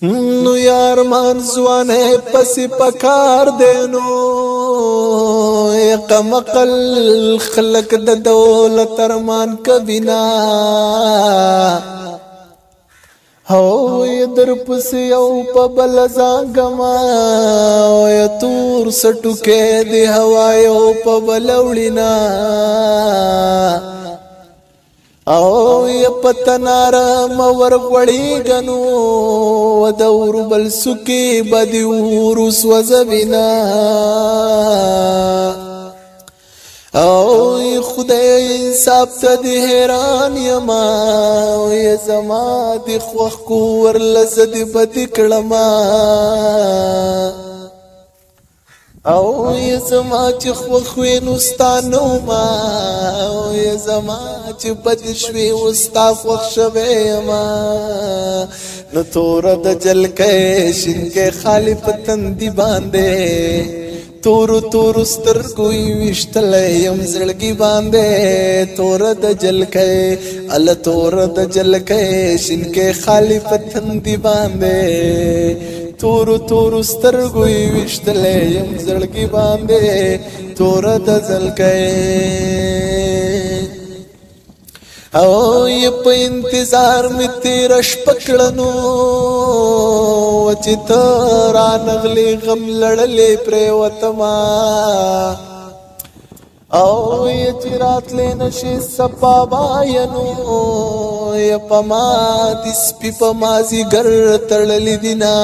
نو یار مان ځوانه پسې پکار دینو قمقل خلق د دولت ارمان کبینا هو در پسې او په بل ځانګما او تور سټوکې دی هوا او په بل وړینا او پتنار مور غړی غنو ودور بل سکی بدی ورس وزبینا او خدای انصاف ته دی حیران یما او زما دی خوخ کو ورلزد بدی کړما او زما چې خوخوي نوستانو ما او زما چې بد شوي وستا خوخ شوي ما نو تور د جل کې شین کې خالی پتن دی باندې تور تور سترګو وشتل يم زړګي باندې تور د جل کې ال تور د جل کې شین کې خالی پتن دی باندې تور تور سترګو وشتلې يم زړګي باندې تور د زلکې او یې په انتظار می تیرش پکړنو چې تر انغلي غم لړلې پر وتما او یې چرات لنشي صفا باینو یې پما د سپي په مازی ګر تړلې دینا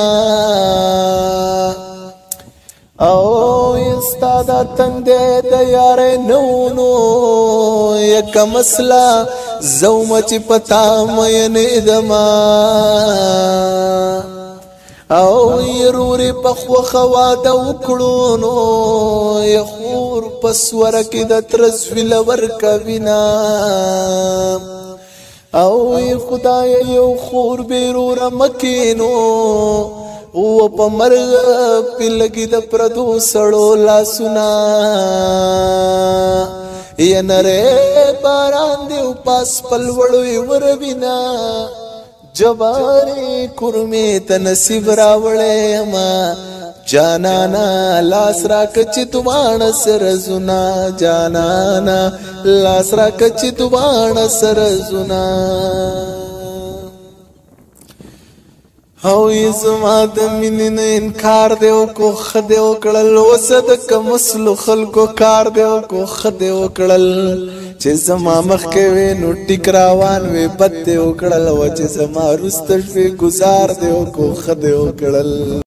او استاد تندې د یار نو نو یک مسلا زوم چې پتا مې نه دما او يروري پخو خوا د وکړو نو يخور پسور کې د ترسویل ورکوینا او خدای یو خور بیرور مکینو او په مرغ پلګي د پردو سړو لا سنا یا نره باران دی پاس پلوړوي وربینا جواری کرمی تنصیب راوړې ما جانانا لاس را کچ دوان سر زنا جانانا لاس را کچ دوان سر زنا او زما د مینې نه انکار دیو کو خدیو کړل وسد کمسلو خلکو کار دیو کو خدیو کړل چې زما مخ کې وې نو ټیک روان وې بد دیو کړل و چې زما رستش وې گزار دیو کو خدیو کړل